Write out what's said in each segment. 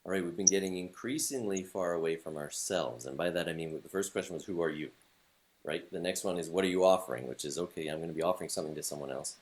All right, we've been getting increasingly far away from ourselves. And by that, I mean, the first question was, who are you? Right? The next one is, what are you offering? Which is, okay, I'm going to be offering something to someone else.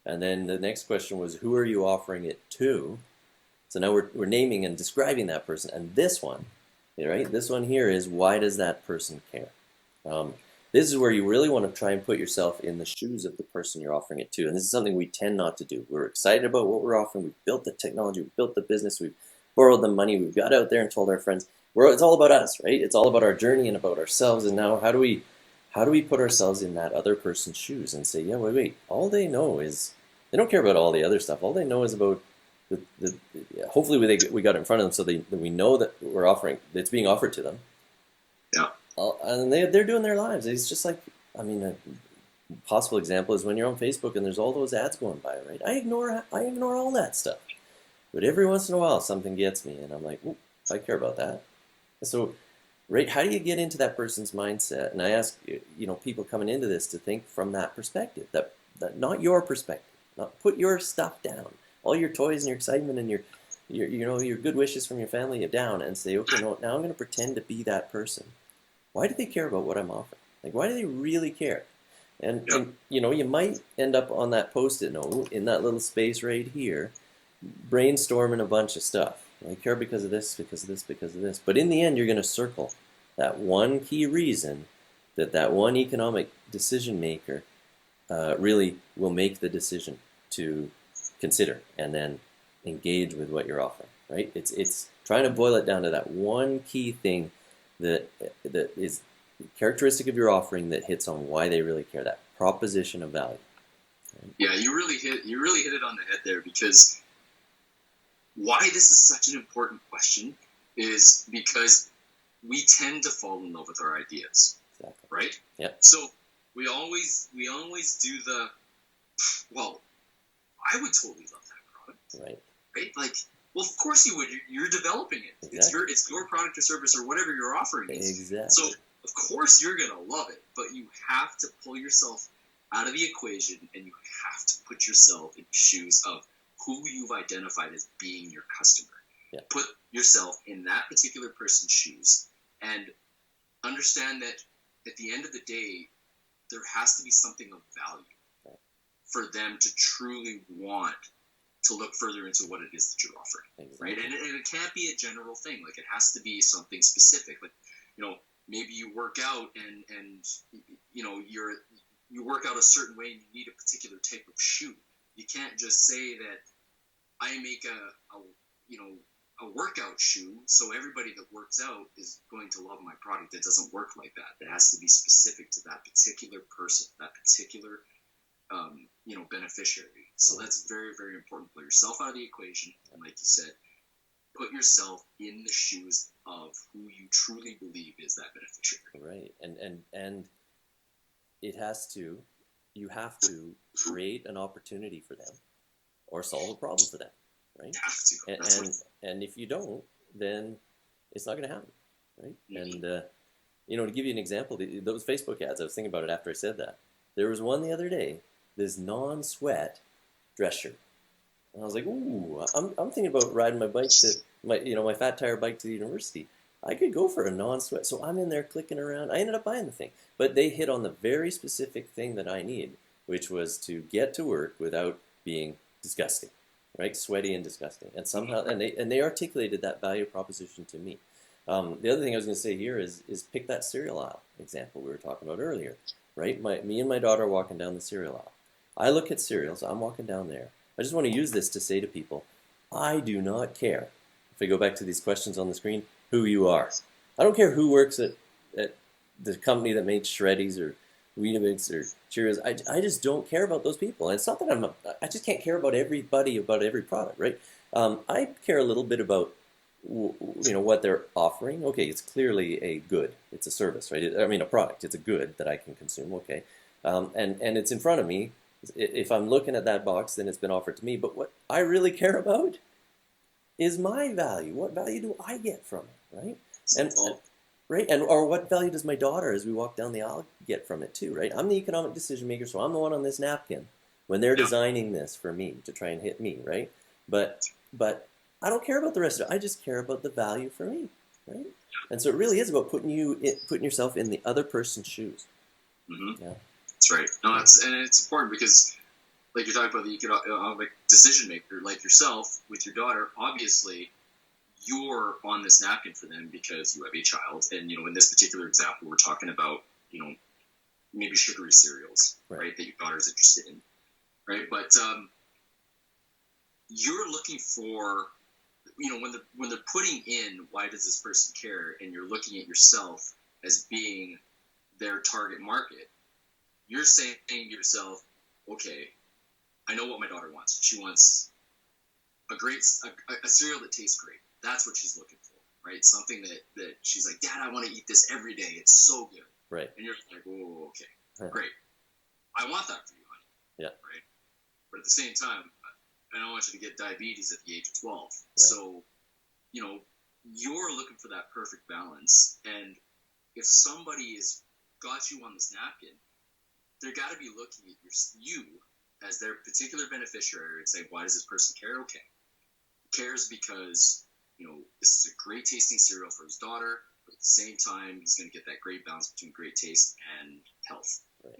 And then the next question was, who are you offering it to? So now we're naming and describing that person. And this one, right? This one here is, why does that person care? This is where you really want to try and put yourself in the shoes of the person you're offering it to. And this is something we tend not to do. We're excited about what we're offering. We've built the technology. We've built the business. We've borrowed the money. We've got out there and told our friends. It's all about us, right? It's all about our journey and about ourselves. And now how do we put ourselves in that other person's shoes and say, yeah, wait. All they know is they don't care about all the other stuff. All they know is about hopefully we got it in front of them so that we know that we're offering, it's being offered to them. Yeah. And they're doing their lives. It's just like, I mean, a possible example is when you're on Facebook and there's all those ads going by, right? I ignore all that stuff. But every once in a while, something gets me, and I'm like, ooh, I care about that. So, right, how do you get into that person's mindset? And I ask, people coming into this to think from that perspective, that not your perspective, not put your stuff down, all your toys and your excitement and your good wishes from your family down, and say, okay, no, now I'm going to pretend to be that person. Why do they care about what I'm offering? Like, why do they really care? And you might end up on that post-it note in that little space right here, brainstorming a bunch of stuff. I care because of this, because of this, because of this. But in the end, you're going to circle that one key reason that one economic decision maker really will make the decision to consider and then engage with what you're offering. Right? It's trying to boil it down to that one key thing that is characteristic of your offering that hits on why they really care. That proposition of value. Right? Yeah, you really hit it on the head there, because why this is such an important question is because we tend to fall in love with our ideas. Exactly. Right? Yeah. So we always do the, well, I would totally love that product. Right. Right? Like, well, of course you would. You're developing it. Exactly. It's your product or service or whatever you're offering. Exactly. So of course you're gonna love it, but you have to pull yourself out of the equation, and you have to put yourself in the shoes of who you've identified as being your customer. Yeah. Put yourself in that particular person's shoes and understand that at the end of the day, there has to be something of value for them to truly want to look further into what it is that you're offering. Exactly. Right? And it can't be a general thing. Like, it has to be something specific. Like, maybe you work out and you work out a certain way and you need a particular type of shoe. You can't just say that I make a workout shoe, so everybody that works out is going to love my product. It doesn't work like that. It has to be specific to that particular person, that particular beneficiary. So that's very, very important. Pull yourself out of the equation, and like you said, put yourself in the shoes of who you truly believe is that beneficiary. Right. And you have to create an opportunity for them or solve a problem for them. Right? You have to. And if you don't, then it's not going to happen. Right? Mm-hmm. And to give you an example, those Facebook ads, I was thinking about it after I said that. There was one the other day, this non-sweat dress shirt. And I was like, ooh, I'm thinking about riding my bike to my fat tire bike to the university. I could go for a non-sweat. So I'm in there clicking around. I ended up buying the thing. But they hit on the very specific thing that I need, which was to get to work without being disgusting, right? Sweaty and disgusting. And somehow, and they articulated that value proposition to me. The other thing I was going to say here is pick that cereal aisle example we were talking about earlier, right? Me and my daughter are walking down the cereal aisle. I look at cereals. I'm walking down there. I just want to use this to say to people, I do not care, if I go back to these questions on the screen, who you are. I don't care who works at the company that makes Shreddies or Weetabix or Cheerios. I just don't care about those people. And it's not that I just can't care about everybody, about every product, right? I care a little bit about what they're offering. Okay, it's clearly a good. It's a service, right? A product. It's a good that I can consume, okay. And it's in front of me. If I'm looking at that box, then it's been offered to me. But what I really care about is my value. What value do I get from it, right? Or what value does my daughter, as we walk down the aisle, get from it too, right? I'm the economic decision maker, so I'm the one on this napkin when they're designing this for me to try and hit me, right? But I don't care about the rest of it. I just care about the value for me, right? And so it really is about putting yourself in the other person's shoes. Mm-hmm. Yeah. That's right. No, it's important because, like you're talking about the economic decision maker, like yourself with your daughter. Obviously, you're on this napkin for them because you have a child, and in this particular example, we're talking about maybe sugary cereals, right? That your daughter's interested in, right? But you're looking for, when they're putting in, why does this person care? And you're looking at yourself as being their target market. You're saying to yourself, okay, I know what my daughter wants. She wants a cereal that tastes great. That's what she's looking for, right? Something that she's like, Dad, I want to eat this every day. It's so good. Right. And you're like, oh, okay, great. I want that for you, honey. Yeah. Right. But at the same time, I don't want you to get diabetes at the age of 12. Right. So, you're looking for that perfect balance. And if somebody has got you on this napkin, they're got to be looking at you as their particular beneficiary and say, why does this person care? Okay. He cares because, this is a great tasting cereal for his daughter, but at the same time, he's going to get that great balance between great taste and health. Right.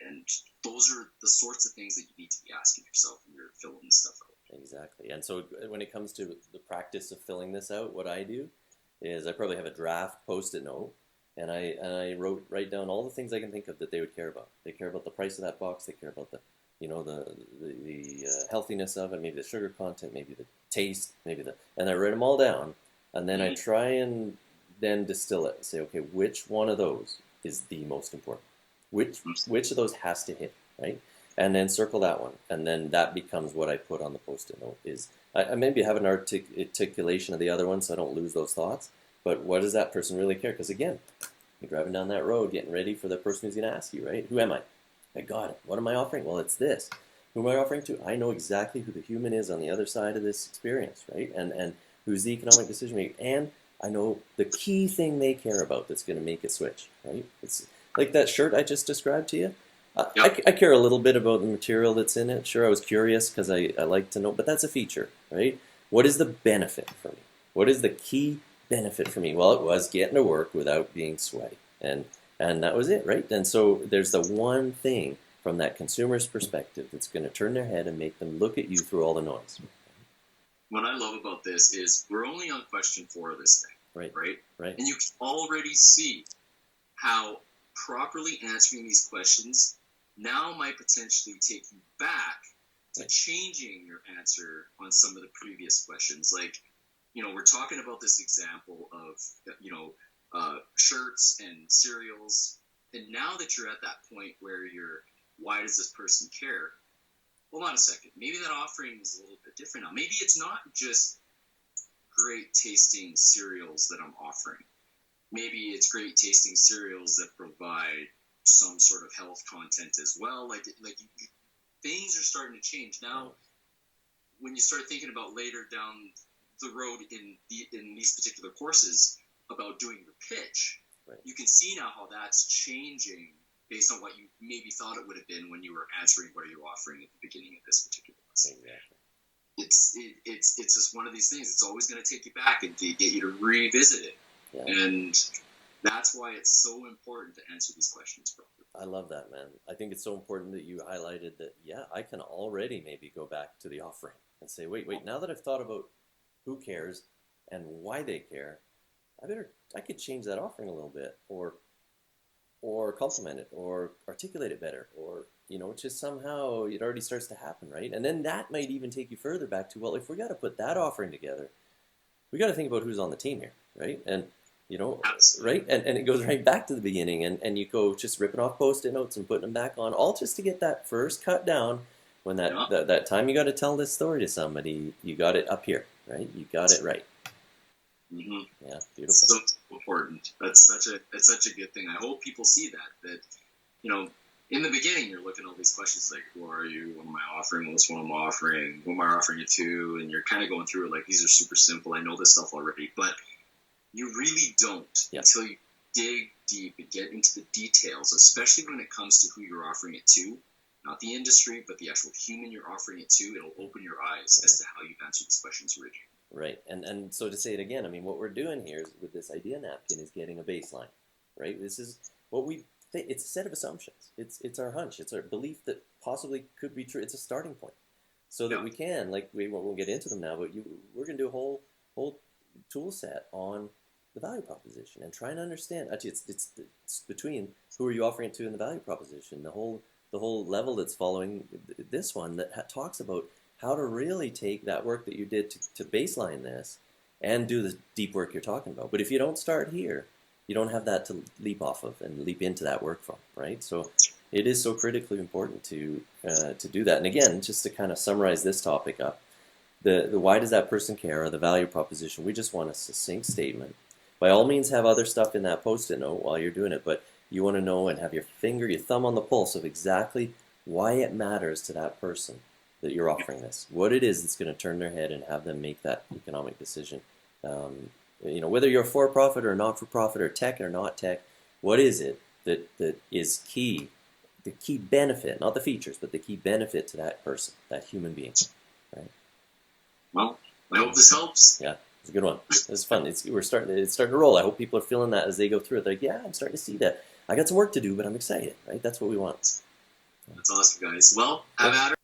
And those are the sorts of things that you need to be asking yourself when you're filling this stuff out. Exactly. And so when it comes to the practice of filling this out, what I do is I probably have a draft Post-it note, and I write down all the things I can think of that they would care about. They care about the price of that box. They care about the healthiness of it, maybe the sugar content, maybe the taste, and I write them all down, and then I try and then distill it and say, okay, which one of those is the most important? Which of those has to hit, right? And then circle that one, and then that becomes what I put on the Post-it note. Is I maybe have an articulation of the other one so I don't lose those thoughts, but what does that person really care? Because again, you're driving down that road getting ready for the person who's going to ask you, right? Who am I? I got it. What am I offering? Well, it's this. Who am I offering to? I know exactly who the human is on the other side of this experience, right? And who's the economic decision maker. And I know the key thing they care about that's going to make it switch, right? It's like that shirt I just described to you. Yep. I care a little bit about the material that's in it. Sure, I was curious because I like to know, but that's a feature, right? What is the benefit for me? What is the key benefit for me? Well, it was getting to work without being sweaty. And that was it, right? And so there's the one thing from that consumer's perspective that's going to turn their head and make them look at you through all the noise. What I love about this is we're only on question 4 of this thing, right? And you can already see how properly answering these questions now might potentially take you back to changing your answer on some of the previous questions. Like, we're talking about this example of, shirts and cereals. And now that you're at that point where why does this person care? Hold on a second. Maybe that offering is a little bit different now. Maybe it's not just great tasting cereals that I'm offering. Maybe it's great tasting cereals that provide some sort of health content as well. Like things are starting to change now. When you start thinking about later down the road in these particular courses about doing your pitch, you can see now how that's changing based on what you maybe thought it would have been when you were answering what are you offering at the beginning of this particular lesson. Exactly. It's just one of these things. It's always going to take you back and get you to revisit it. Yeah. And that's why it's so important to answer these questions properly. I love that, man. I think it's so important that you highlighted that, I can already maybe go back to the offering and say, wait, now that I've thought about who cares and why they care, I could change that offering a little bit or complement it or articulate it better or, just somehow it already starts to happen, right? And then that might even take you further back to, well, if we got to put that offering together, we got to think about who's on the team here, right? And right? And it goes right back to the beginning, and you go just ripping off Post-it notes and putting them back on, all just to get that first cut down. When that time you got to tell this story to somebody, you got it up here, right? You got it right. Mm-hmm. Yeah, beautiful. So important. That's such a good thing. I hope people see that in the beginning you're looking at all these questions like, who are you? What am I offering? What's what I'm offering? Who am I offering it to? And you're kind of going through it like, these are super simple. I know this stuff already, but you really don't until you dig deep and get into the details, especially when it comes to who you're offering it to, not the industry, but the actual human you're offering it to. It'll open your eyes as to how you've answered these questions originally. Right. And so to say it again, I mean, what we're doing here is, with this idea napkin, is getting a baseline, right? This is what we think. It's a set of assumptions. It's our hunch. It's our belief that possibly could be true. It's a starting point, so that Yeah. we can, like, we won't get into them now, but we're going to do a whole tool set on the value proposition and try and understand. Actually, it's between who are you offering it to in the value proposition, the whole level that's following this one that talks about how to really take that work that you did to baseline this and do the deep work you're talking about. But if you don't start here, you don't have that to leap off of and leap into that work from, right? So it is so critically important to do that. And again, just to kind of summarize this topic up, the why does that person care, or the value proposition, we just want a succinct statement. By all means, have other stuff in that post-it note while you're doing it, but you want to know and have your thumb on the pulse of exactly why it matters to that person that you're offering this, what it is that's going to turn their head and have them make that economic decision. Whether you're for-profit or not-for-profit or tech or not tech, what is it that is key, the key benefit, not the features, but the key benefit to that person, that human being, right? Well, I hope this helps. Yeah, it's a good one. It's fun. It's starting to roll. I hope people are feeling that as they go through it. They're like, yeah, I'm starting to see that. I got some work to do, but I'm excited, right? That's what we want. That's awesome, guys. Well, have at it.